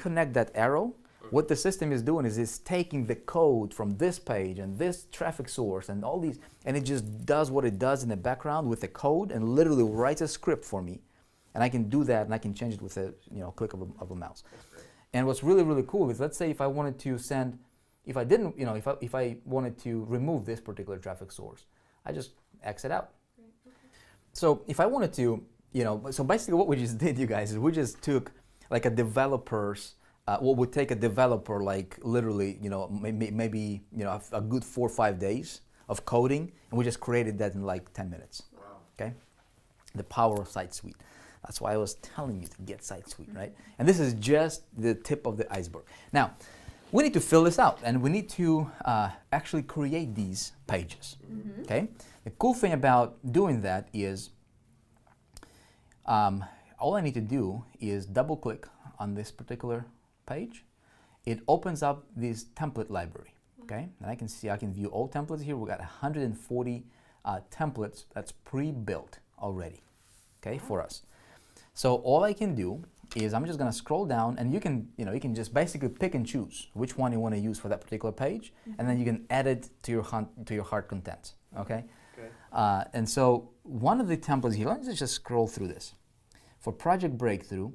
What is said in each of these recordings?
connect that arrow, what the system is doing is it's taking the code from this page and this traffic source and all these, and it just does what it does in the background with the code and literally writes a script for me. And I can do that, and I can change it with a click of a mouse. And what's really, really cool is, let's say if I wanted to send, if I didn't, if I wanted to remove this particular traffic source, I just exit out. So if I wanted to, so basically what we just did, you guys, is we just took like a developer's, what would take a developer like literally, maybe a good 4 or 5 days of coding, and we just created that in like 10 minutes. Wow. Okay, the power of Site Suite. That's why I was telling you to get Site Suite, right? And this is just the tip of the iceberg. Now, we need to fill this out, and we need to actually create these pages. Okay. The cool thing about doing that is, all I need to do is double click on this particular page. It opens up this template library, okay? And I can view all templates here. We've got 140 templates that's pre-built already, okay, for us. So all I can do is I'm just gonna scroll down, and you can just basically pick and choose which one you want to use for that particular page, and then you can add it to your heart content, okay? And so one of the templates here, let's just scroll through this. For Project Breakthrough,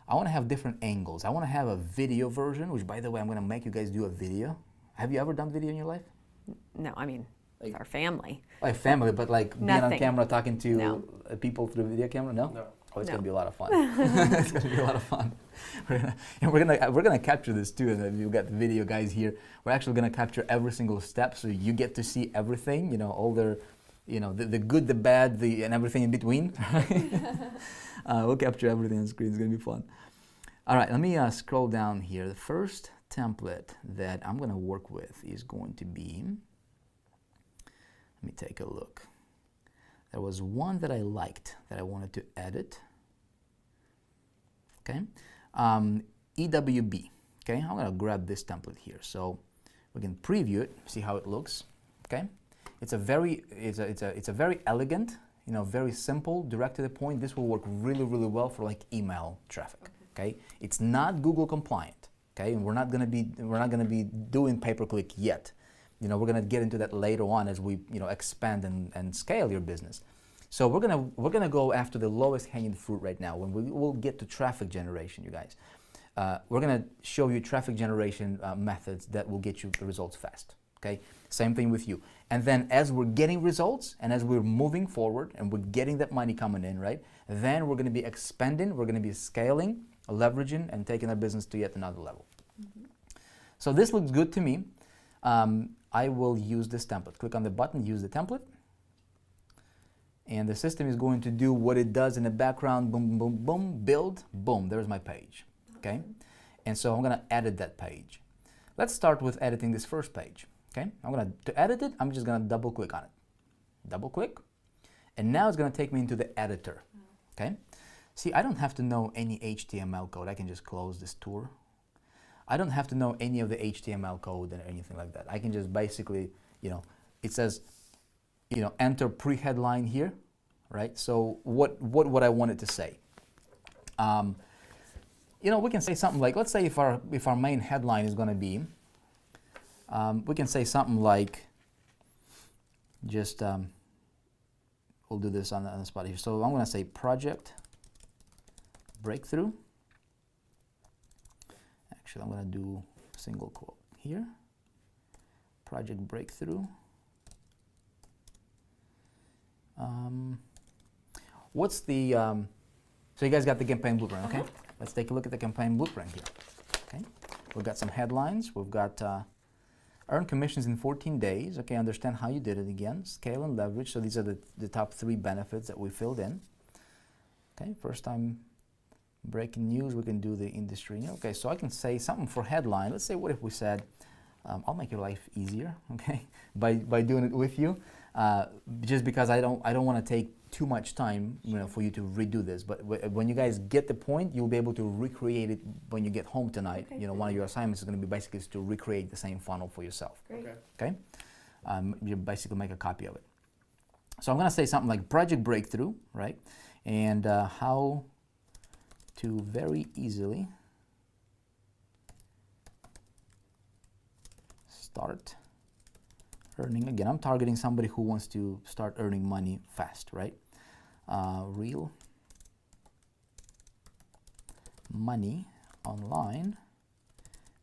I want to have different angles. I want to have a video version, which, by the way, I'm going to make you guys do a video. Have you ever done video in your life? No, I mean, like our family. Like family, but like being on camera talking to people through video camera? No? No. Oh, it's going to be a lot of fun. It's going to be a lot of fun. We're gonna capture this too, and you've got the video guys here. We're actually going to capture every single step, so you get to see everything, all their, the good, the bad, and everything in between. We'll capture everything on screen. It's going to be fun. All right, let me scroll down here. The first template that I'm going to work with is going to be, let me take a look. There was one that I liked that I wanted to edit. Okay, EWB. Okay, I'm going to grab this template here, so we can preview it, see how it looks. Okay, it's a very elegant, very simple, direct to the point. This will work really, really well for like email traffic. Okay, it's not Google compliant. Okay, and we're not going to be doing pay-per-click yet. We're going to get into that later on as we expand and scale your business. So we're gonna go after the lowest hanging fruit right now. When we'll get to traffic generation, you guys, we're gonna show you traffic generation methods that will get you the results fast. Okay, same thing with you. And then as we're getting results and as we're moving forward and we're getting that money coming in, right? Then we're gonna be expanding, we're gonna be scaling, leveraging, and taking our business to yet another level. So this looks good to me. I will use this template. Click on the button, use the template. And the system is going to do what it does in the background, boom, boom, boom, build, boom, there's my page, okay? And so I'm gonna edit that page. Let's start with editing this first page, okay? To edit it, I'm just gonna double click on it. Double click, and now it's gonna take me into the editor, okay? See, I don't have to know any HTML code. I can just close this tour. I don't have to know any of the HTML code or anything like that. I can just basically, it says, enter pre-headline here, right? So what would I want it to say? We can say something like, let's say if our main headline is going to be, we can say something like, just we'll do this on the spot here. So I'm going to say Project Breakthrough. Actually, I'm going to do single quote here. Project Breakthrough. What's the, so you guys got the campaign blueprint, okay? Let's take a look at the campaign blueprint here, okay? We've got some headlines. We've got earn commissions in 14 days, okay? Understand how you did it again. Scale and leverage. So these are the top 3 benefits that we filled in. Okay, first time breaking news, we can do the industry. Okay, so I can say something for headline. Let's say, what if we said, I'll make your life easier, okay, by doing it with you, just because I don't want to take too much time, for you to redo this. But when you guys get the point, you'll be able to recreate it when you get home tonight. Okay, one of your assignments is going to be basically to recreate the same funnel for yourself. Great. Okay, you basically make a copy of it. So I'm going to say something like Project Breakthrough, right? And how to very easily start earning. Again, I'm targeting somebody who wants to start earning money fast, right? Real money online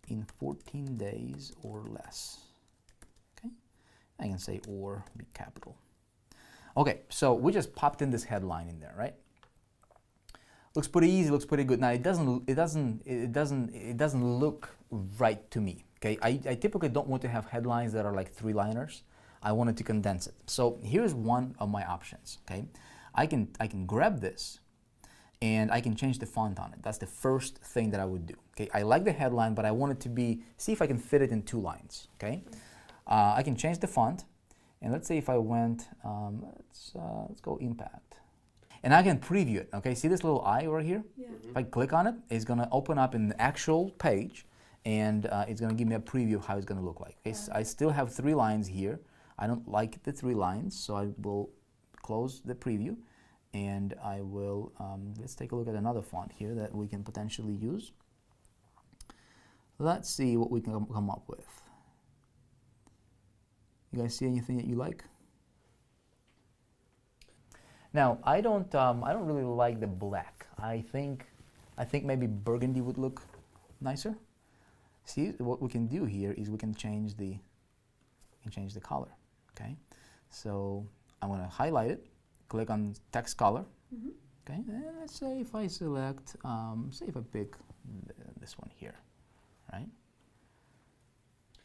in 14 days or less. Okay, I can say or be capital. Okay, so we just popped in this headline in there, right? Looks pretty easy, looks pretty good. Now it doesn't look right to me. Okay, I typically don't want to have headlines that are like 3-liners. I wanted to condense it. So here's one of my options. Okay, I can grab this and I can change the font on it. That's the first thing that I would do. Okay, I like the headline, but I want it to be, see if I can fit it in 2 lines. Okay, I can change the font, and let's say if I went, let's go impact, and I can preview it. Okay, see this little eye right here? Yeah. If I click on it, it's gonna open up in the actual page, and it's gonna give me a preview of how it's gonna look like. Okay, so I still have 3 lines here. I don't like the 3 lines, so I will close the preview. And I will, let's take a look at another font here that we can potentially use. Let's see what we can come up with. You guys see anything that you like? Now, I don't really like the black. I think maybe burgundy would look nicer. See, what we can do here is we can change the color. Okay, so I'm going to highlight it. Click on text color. Okay, and let's say if I select, say if I pick this one here, right?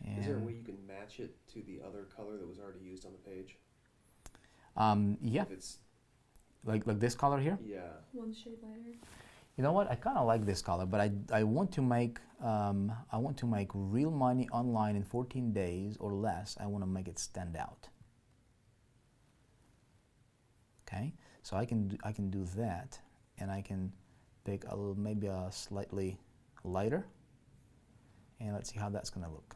And is there a way you can match it to the other color that was already used on the page? Yeah. If it's like this color here. Yeah. One shade lighter. You know what? I kind of like this color, but I want to make real money online in 14 days or less. I want to make it stand out. Okay, so I can do that, and I can pick maybe a slightly lighter, and let's see how that's going to look.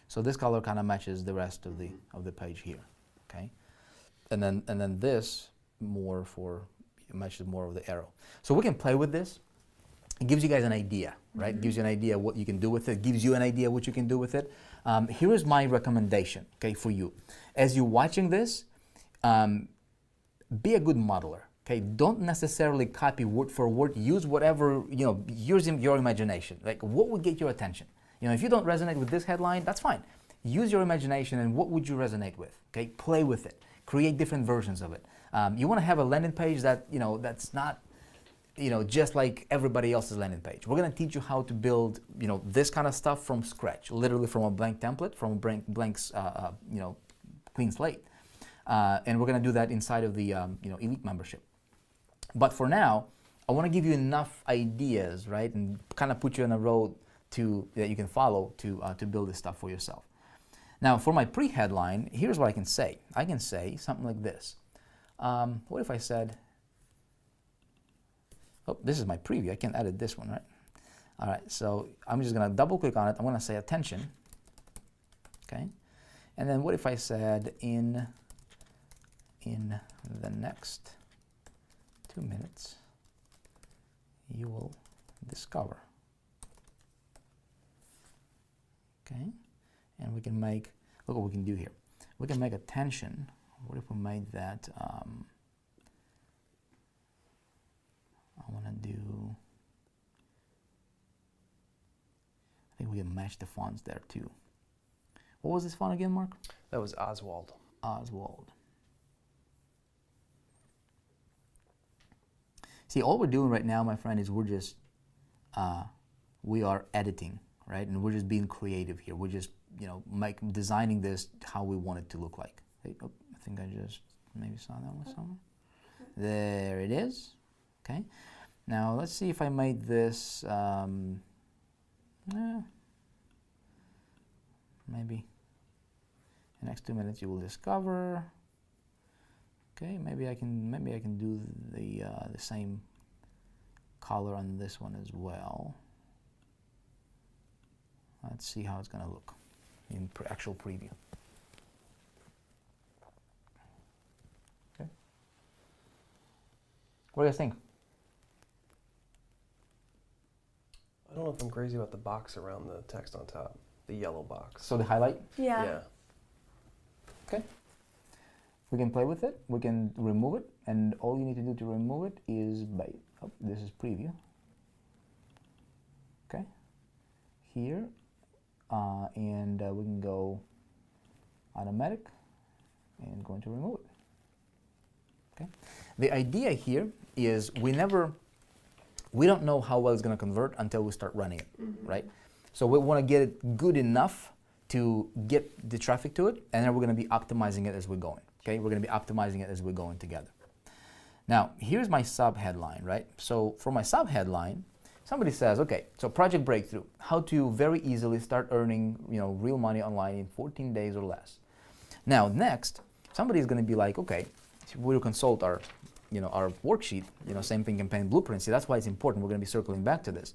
So this color kind of matches the rest of the page here. Okay, and then this matches more of the arrow. So we can play with this. It gives you guys an idea, right? Gives you an idea what you can do with it. Gives you an idea what you can do with it. Here is my recommendation, okay, for you. As you're watching this, be a good modeler, okay? Don't necessarily copy word for word. Use whatever, use your imagination. Like, what would get your attention? If you don't resonate with this headline, that's fine. Use your imagination, and what would you resonate with, okay? Play with it. Create different versions of it. You want to have a landing page that, that's not, just like everybody else's landing page. We're going to teach you how to build, this kind of stuff from scratch, literally from a blank template, from a blank clean slate. And we're going to do that inside of the, elite membership. But for now, I want to give you enough ideas, right, and kind of put you on a road that you can follow to build this stuff for yourself. Now, for my pre-headline, here's what I can say. I can say something like this. What if I said, oh, this is my preview. I can edit this one, right? All right, so I'm just going to double click on it. I'm going to say attention, okay? And then what if I said in the next 2 minutes, you will discover, okay? And we can make, look what we can do here. We can make attention. What if we made that, I want to do, I think we can match the fonts there too. What was this font again, Mark? That was Oswald. Oswald. See, all we're doing right now, my friend, is we're just, we are editing, right? And we're just being creative here. We're just, designing this how we want it to look like. Hey, oh, I think I just maybe saw that one somewhere. There it is. Okay. Now let's see if I made this, maybe the next 2 minutes you will discover. Okay, maybe I can do the same color on this one as well. Let's see how it's going to look in actual preview. Okay. What do you guys think? I don't know if I'm crazy about the box around the text on top, the yellow box. So the highlight? Yeah. Okay. We can play with it. We can remove it. And all you need to do to remove it is this is preview. Okay. Here. And we can go automatic and going to remove it. Okay. The idea here is we don't know how well it's going to convert until we start running it, right? So we want to get it good enough to get the traffic to it, and then we're going to be optimizing it as we're going. Okay, we're going to be optimizing it as we're going together. Now, here's my sub headline, right? So for my sub headline, somebody says, okay, so project breakthrough, how to very easily start earning, real money online in 14 days or less. Now, next, somebody's going to be like, okay, we'll consult our worksheet, same thing, campaign blueprint. See, that's why it's important. We're going to be circling back to this.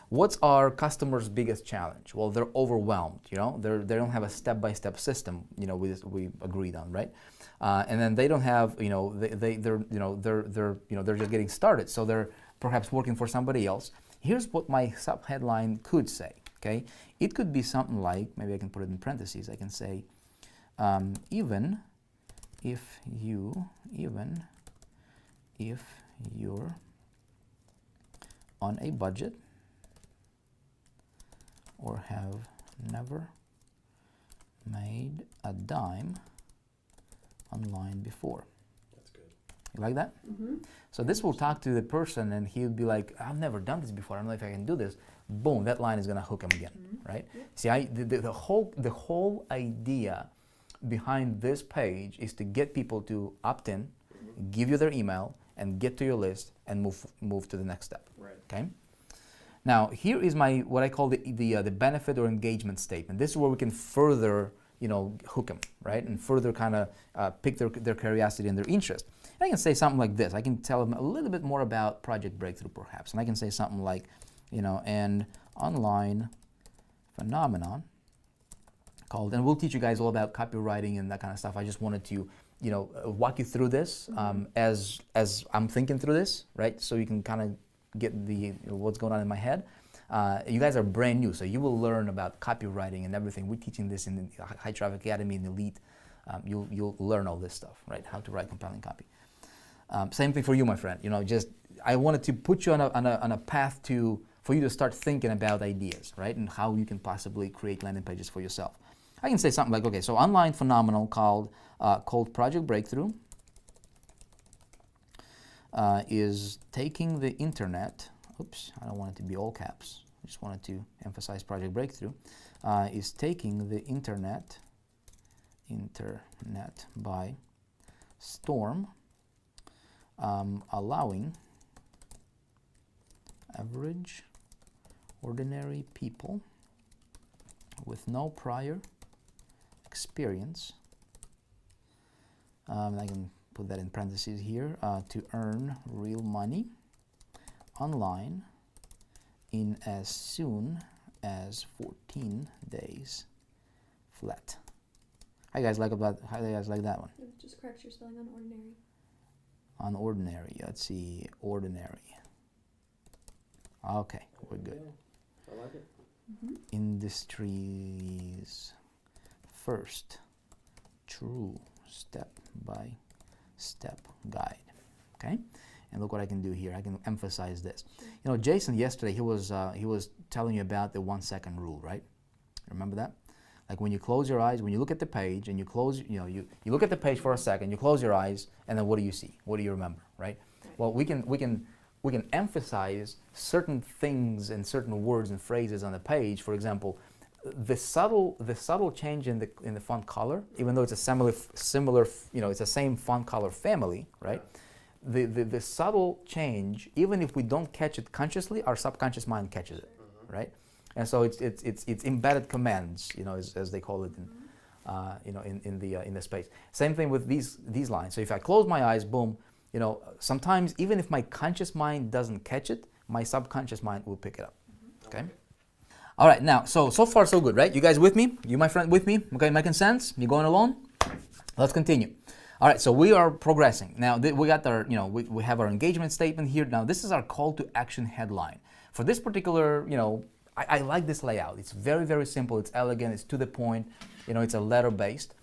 What's our customer's biggest challenge? Well, they're overwhelmed. They don't have a step-by-step system. We agreed on, right? And then they don't have, they're just getting started. So they're perhaps working for somebody else. Here's what my sub-headline could say. Okay, it could be something like, maybe I can put it in parentheses. I can say, even if you're on a budget or have never made a dime online before. That's good. You like that? So this will talk to the person and he'll be like, I've never done this before. I don't know if I can do this. Boom, that line is going to hook him again, right? See, the whole idea behind this page is to get people to opt in, give you their email, and get to your list and move to the next step. Right. Okay. Now here is what I call the benefit or engagement statement. This is where we can further hook them, right, and further kind of pick their curiosity and their interest. And I can say something like this. I can tell them a little bit more about Project Breakthrough perhaps, and I can say something like, an online phenomenon called, and we'll teach you guys all about copywriting and that kind of stuff. I just wanted to walk you through this as I'm thinking through this, right? So you can kind of get what's going on in my head. You guys are brand new, so you will learn about copywriting and everything. We're teaching this in the High Traffic Academy and Elite. You'll learn all this stuff, right? How to write compelling copy. Same thing for you, my friend. I wanted to put you on a path for you to start thinking about ideas, right? And how you can possibly create landing pages for yourself. I can say something like, okay, so online phenomenon called Project Breakthrough is taking the internet, oops, I don't want it to be all caps, I just wanted to emphasize Project Breakthrough, is taking the internet by storm, allowing average, ordinary people with no prior experience, I can put that in parentheses here, to earn real money online in as soon as 14 days flat. How do you guys like that one? It just corrects your spelling on ordinary. On ordinary, let's see, ordinary. Okay, we're good. I like it. Industry's first true step-by-step guide. Okay, and look what I can do here. I can emphasize this. Jason yesterday he was telling you about the 1 second rule, right? Remember that? Like when you close your eyes, when you look at the page and you close, you look at the page for a second, you close your eyes, and then what do you see? What do you remember, right? Well, we can emphasize certain things and certain words and phrases on the page. For example, the subtle change in the font color, even though it's a similar, it's the same font color family, right? The subtle change, even if we don't catch it consciously, our subconscious mind catches it, right? And so it's embedded commands, as they call it, in the space. Same thing with these lines. So if I close my eyes, boom, sometimes even if my conscious mind doesn't catch it, my subconscious mind will pick it up. Okay. All right. Now, so far so good, right? You guys with me? You, my friend, with me? Okay, making sense? You going along? Let's continue. All right, so we are progressing. Now we got our, we have our engagement statement here. Now this is our call to action headline. For this particular, I like this layout. It's very, very simple. It's elegant. It's to the point. It's a letter based.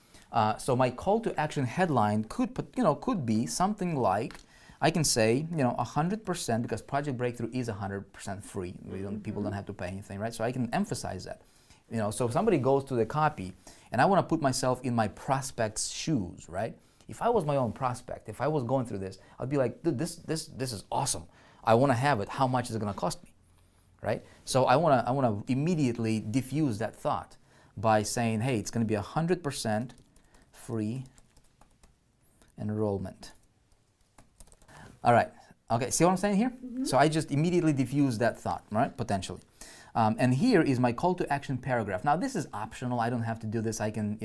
So my call to action headline could be something like, I can say, 100%, because Project Breakthrough is 100% free. People don't have to pay anything, right? So I can emphasize that. So if somebody goes to the copy, and I want to put myself in my prospect's shoes, right? If I was my own prospect, if I was going through this, I'd be like, dude, this is awesome. I want to have it. How much is it going to cost me, right? So I want to immediately diffuse that thought by saying, hey, it's going to be 100% free enrollment. All right. Okay. See what I'm saying here? Mm-hmm. So I just immediately diffuse that thought, right? Potentially. And here is my call to action paragraph. Now this is optional. I don't have to do this. I can,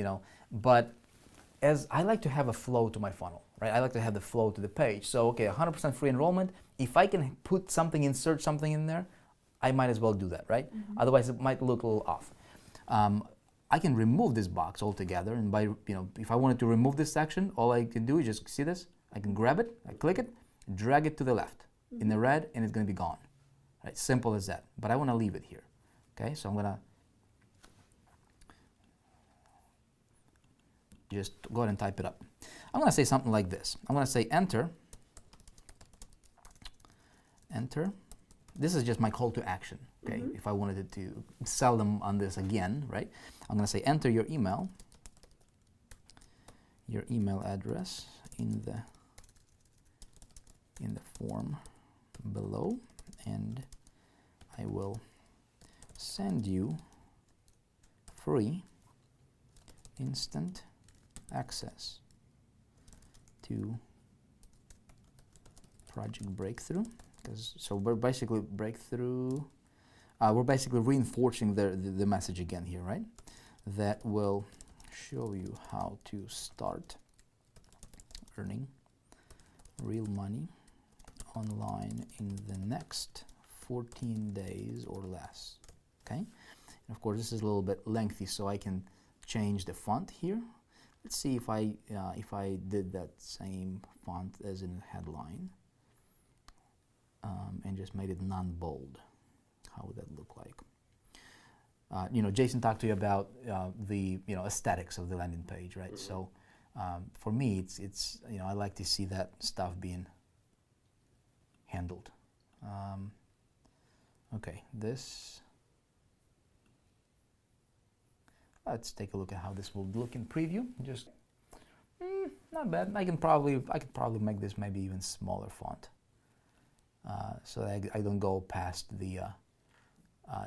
but as I like to have a flow to my funnel, right? I like to have the flow to the page. So, okay, 100% free enrollment. If I can put something, insert something in there, I might as well do that, right? Mm-hmm. Otherwise it might look a little off. I can remove this box altogether, and by, if I wanted to remove this section, all I can do is just see this. I can grab it, I click it, drag it to the left in the red, and it's going to be gone. Right? Simple as that. But I want to leave it here. Okay, so I'm going to just go ahead and type it up. I'm going to say something like this. I'm going to say enter. Enter. This is just my call to action. Okay, if I wanted to sell them on this again, right? I'm going to say enter your email address in the form below, and I will send you free instant access to Project Breakthrough. So we're basically we're basically reinforcing the message again here, right? That will show you how to start earning real money online in the next 14 days or less. Okay, and of course this is a little bit lengthy, so I can change the font here. Let's see if I did that same font as in the headline, and just made it non-bold. How would that look like? Jason talked to you about the aesthetics of the landing page, right? So for me, it's I like to see that stuff being handled. Okay, this. Let's take a look at how this will look in preview. Just not bad. I could probably make this maybe even smaller font, so that I don't go past the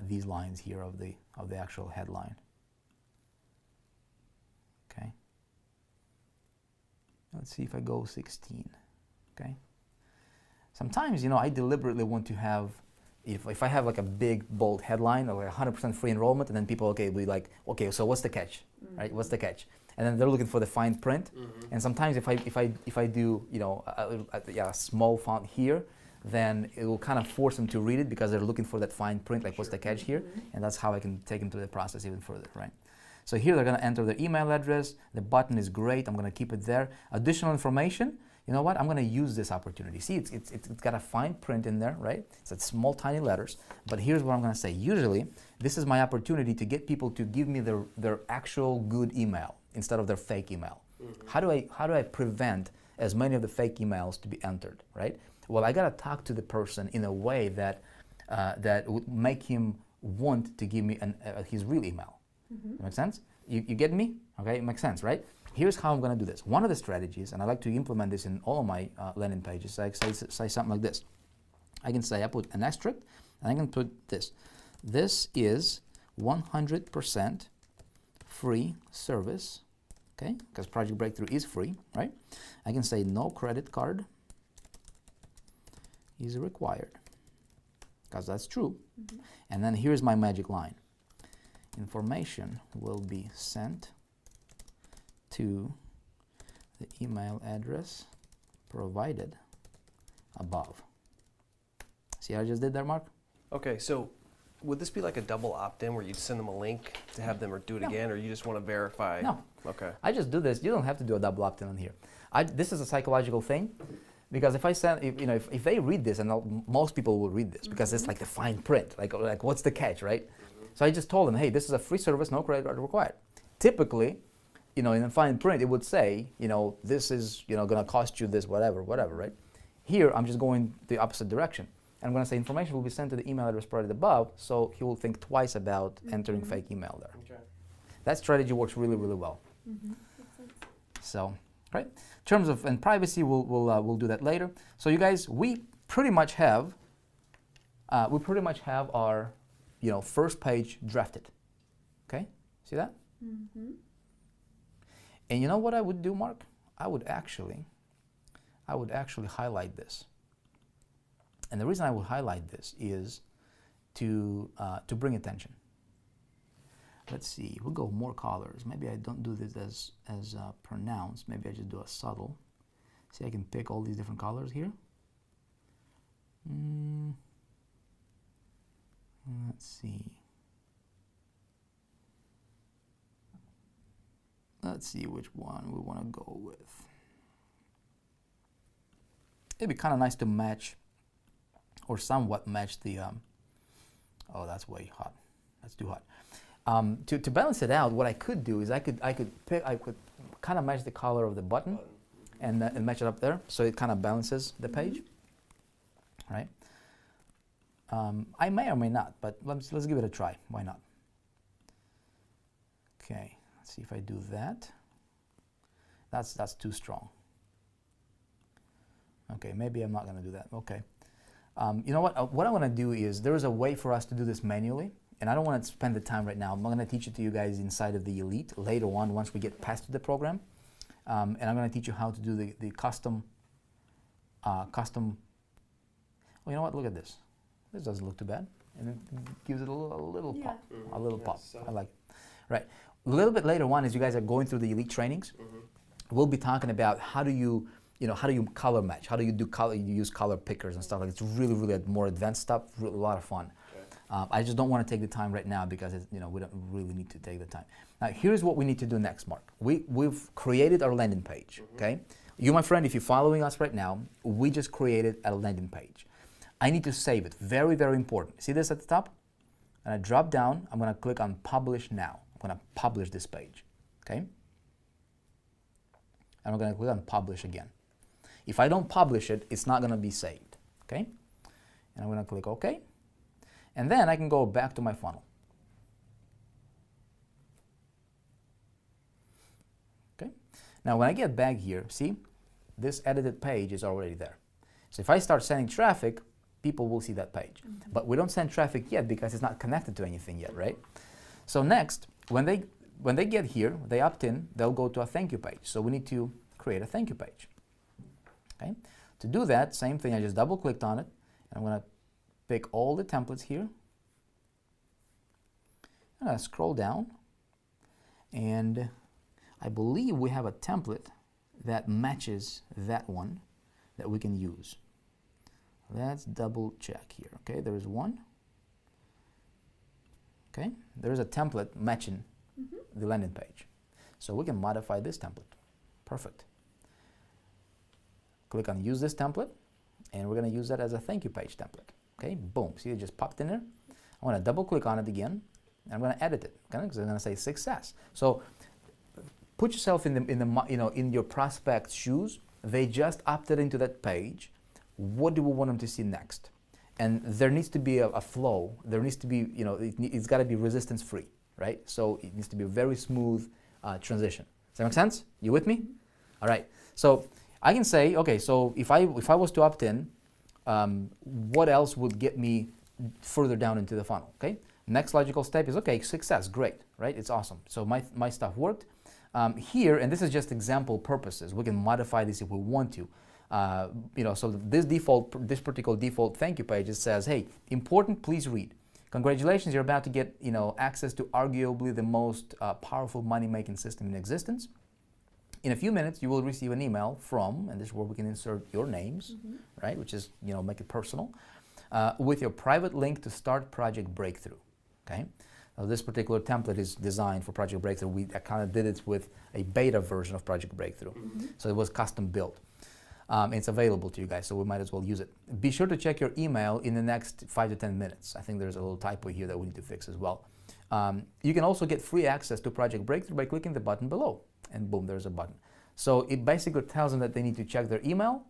these lines here of the actual headline. Okay. Let's see if I go 16. Okay. Sometimes I deliberately want to have, if I have like a big bold headline or 100% free enrollment, and then people be like, okay, so what's the catch, right? What's the catch? And then they're looking for the fine print. And sometimes if I do a small font here, then it will kind of force them to read it because they're looking for that fine print, like what's the catch here, and that's how I can take them through the process even further, right? So here they're going to enter their email address. The button is great. I'm going to keep it there. Additional information. You know what? I'm going to use this opportunity. See, it's got a fine print in there, right? It's at small, tiny letters. But here's what I'm going to say. Usually, this is my opportunity to get people to give me their actual good email instead of their fake email. How do I prevent as many of the fake emails to be entered, right? Well, I got to talk to the person in a way that that would make him want to give me his real email. Make sense? You get me? Okay, it makes sense, right? Here's how I'm going to do this. One of the strategies, and I like to implement this in all of my landing pages, I say something like this. I can say I put an asterisk, and I can put this. This is 100% free service, okay? Because Project Breakthrough is free, right? I can say no credit card is required, because that's true. And then here's my magic line. Information will be sent to the email address provided above. See how I just did there, Mark? Okay, so Would this be like a double opt-in where you'd send them a link to have them or do it again, or you just want to verify? No. Okay. I just do this. You don't have to do a double opt-in on here. This is a psychological thing, because if I send, if they read this, and most people will read this because it's like the fine print, like what's the catch, right? So I just told them, hey, this is a free service, no credit card required. Typically, in the fine print, it would say, this is, going to cost you this, whatever, right? Here, I'm just going the opposite direction. I'm going to say information will be sent to the email address provided above, so he will think twice about entering fake email there. Okay. That strategy works really, really well. Makes sense. So, right. In terms of privacy, we'll do that later. So, you guys, we pretty much have our, first page drafted. Okay, see that? And you know what I would do, Mark? I would actually highlight this. And the reason I would highlight this is to bring attention. Let's see, we'll go more colors. Maybe I don't do this as pronounced. Maybe I just do a subtle. See, I can pick all these different colors here. Let's see. Let's see which one we want to go with. It'd be kind of nice to match, or somewhat match the, oh, that's way hot. That's too hot. To balance it out, what I could do is I could kind of match the color of the button and match it up there, so it kind of balances the page, right? I may or may not, but let's give it a try. Why not? Okay, let's see if I do that. That's too strong. Okay, maybe I'm not going to do that. Okay. You know what? What I want to do is, there is a way for us to do this manually, and I don't want to spend the time right now. I'm going to teach it to you guys inside of the Elite later on, once we get past the program. And I'm going to teach you how to do the custom. Oh, you know what? Look at this. This doesn't look too bad, and it gives it a little pop, a little pop. I like it. Right. A little bit later on, as you guys are going through the Elite trainings, we'll be talking about how do you color match? How do you use color pickers and stuff like that. It's really, really more advanced stuff, a lot of fun. Okay. I just don't want to take the time right now because we don't really need to take the time. Now, here's what we need to do next, Mark. We've created our landing page, okay? You, my friend, if you're following us right now, we just created a landing page. I need to save it. Very, very important. See this at the top? And I drop down. I'm going to click on Publish Now. I'm going to publish this page, okay? And I'm going to click on Publish again. If I don't publish it, it's not going to be saved, okay? And I'm going to click OK. And then I can go back to my funnel. Okay? Now, when I get back here, see, this edited page is already there. So if I start sending traffic, people will see that page. But we don't send traffic yet because it's not connected to anything yet, right? So next, when they get here, they opt in, they'll go to a thank you page. So we need to create a thank you page. Okay. To do that, same thing, I just double clicked on it, and I'm going to pick all the templates here. I'm going to scroll down, and I believe we have a template that matches that one that we can use. Let's double check here. Okay, there is one. Okay, there is a template matching the landing page. So we can modify this template. Perfect. Click on Use this template, and we're going to use that as a thank you page template. Okay, boom. See, it just popped in there. I want to double click on it again, and I'm going to edit it. Okay, because I'm going to say success. So put yourself in your prospect's shoes. They just opted into that page. What do we want them to see next? And there needs to be a flow. There needs to be, it's got to be resistance free, right? So it needs to be a very smooth transition. Does that make sense? You with me? All right. So I can say, okay, so if I was to opt in, what else would get me further down into the funnel? Okay. Next logical step is, okay, success, great, right? It's awesome. So my stuff worked. Here, and this is just example purposes. We can modify this if we want to. So this particular default thank you page, it says, hey, important, please read. Congratulations, you're about to get access to arguably the most powerful money-making system in existence. In a few minutes, you will receive an email from, and this is where we can insert your names, right? Which is, make it personal. with your private link to start Project Breakthrough. Okay. Now, this particular template is designed for Project Breakthrough. I kind of did it with a beta version of Project Breakthrough. So it was custom built. It's available to you guys, so we might as well use it. Be sure to check your email in the next 5 to 10 minutes. I think there's a little typo here that we need to fix as well. You can also get free access to Project Breakthrough by clicking the button below. And boom, there's a button. So it basically tells them that they need to check their email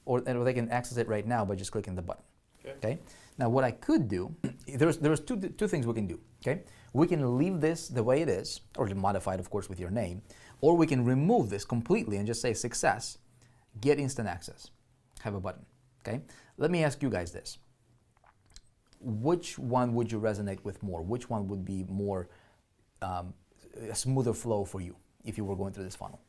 or they can access it right now by just clicking the button. Okay. Now what I could do, there's two things we can do. Okay. We can leave this the way it is, or modify it, of course, with your name, or we can remove this completely and just say success, get instant access, have a button. Okay. Let me ask you guys this. Which one would you resonate with more? Which one would be more a smoother flow for you if you were going through this funnel?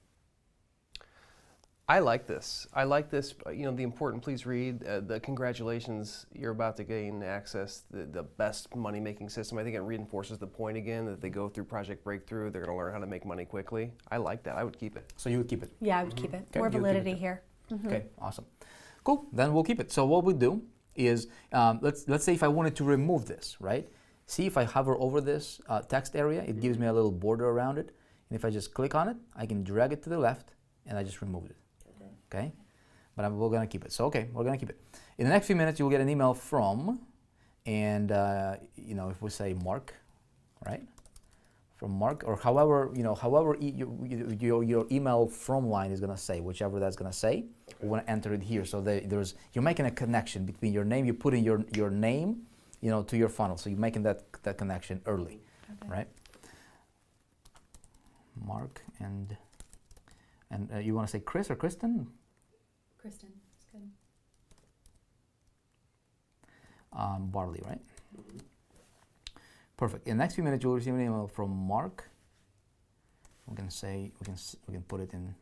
I like this. I like this, you know, the important please read, the congratulations, you're about to gain access, the best money-making system. I think it reinforces the point again that they go through Project Breakthrough, they're going to learn how to make money quickly. I like that. I would keep it. So you would keep it? Yeah, I would keep it. Okay, More validity here. Okay, awesome. Cool, then we'll keep it. So what we do is, let's say if I wanted to remove this, right? See if I hover over this text area, it gives me a little border around it. And if I just click on it, I can drag it to the left and I just removed it. Okay, but we're going to keep it. So, okay, we're going to keep it. In the next few minutes, you will get an email from, and, you know, if we say Mark, right? From Mark, or however, you know, however your email from line is going to say, whichever that's going to say, we want to enter it here. So you're making a connection between your name, you put in your name, you know, to your funnel. So you're making that connection early, right? Mark and you want to say Chris or Kristen? Kristen, it's good. Barley, right? Perfect. In the next few minutes, you'll receive an email from Mark. We can say we can put it in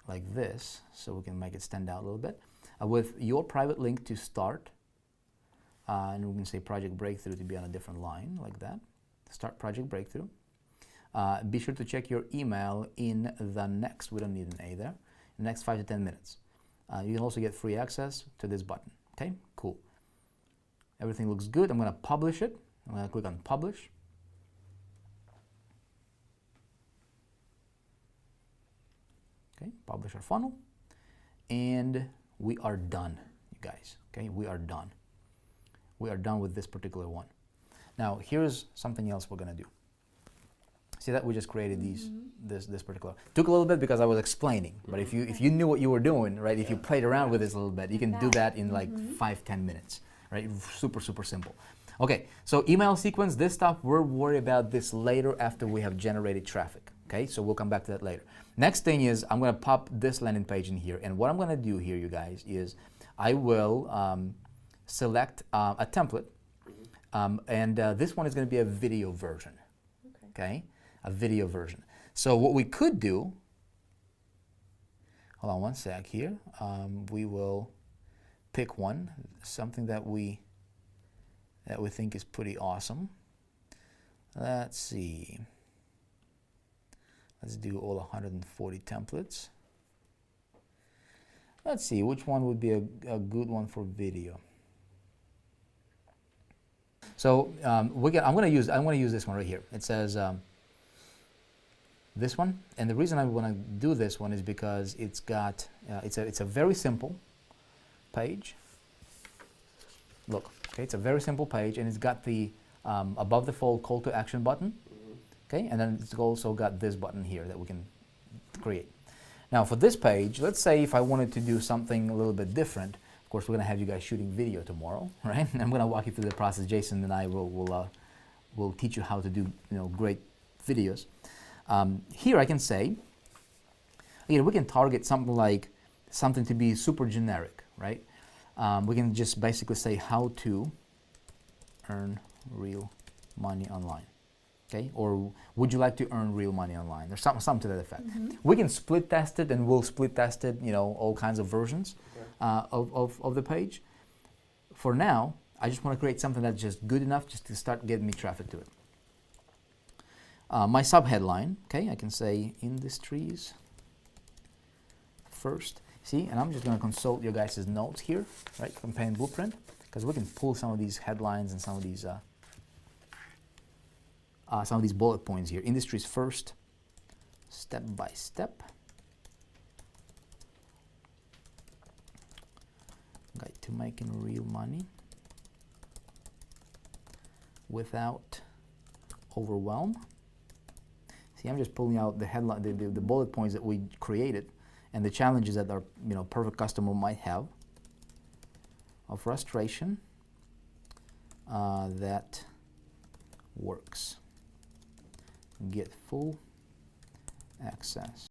like this, so we can make it stand out a little bit with your private link to start, and we can say Project Breakthrough to be on a different line like that. Start Project Breakthrough. Be sure to check your email in the next. We don't need an A there. In the next 5 to 10 minutes. You can also get free access to this button. Okay, cool. Everything looks good. I'm going to publish it. I'm going to click on Publish. Okay, publish our funnel. And we are done, you guys. Okay, we are done. We are done with this particular one. Now, here's something else we're going to do. See that we just created this particular. Took a little bit because I was explaining, but if you knew what you were doing, right? If you played around with this a little bit, you can do that in like 5-10 minutes, right? Super simple. Okay, so email sequence, this stuff we'll worry about this later after we have generated traffic. Okay, so we'll come back to that later. Next thing is I'm going to pop this landing page in here, and what I'm going to do here, you guys, is I will select a template, and this one is going to be a video version. Okay. A video version. So what we could do, hold on one sec here, we will pick one, something that we think is pretty awesome. Let's see. Let's do all 140 templates. Let's see which one would be a good one for video. So I'm going to use this one right here. It says this one, and the reason I want to do this one is because it's got it's a very simple page. Look, okay, it's a very simple page, and it's got the above the fold call to action button. Okay, and then it's also got this button here that we can create. Now for this page, let's say if I wanted to do something a little bit different. Of course, we're going to have you guys shooting video tomorrow, right? And I'm going to walk you through the process. Jason and I will teach you how to do great videos. Here I can say, again, we can target something to be super generic, right? We can just basically say how to earn real money online, okay? Or would you like to earn real money online? There's something to that effect. We can split test it, and we'll split test it, all kinds of versions of the page. For now, I just want to create something that's just good enough just to start getting me traffic to it. My subheadline, okay, I can say industries first. See, and I'm just going to consult your guys' notes here, right, from Pen Blueprint, because we can pull some of these headlines and some of these bullet points here. Industries first, step by step. Guide to making real money without overwhelm. See, I'm just pulling out the headline, the bullet points that we created, and the challenges that our perfect customer might have, of frustration that works. Get full access.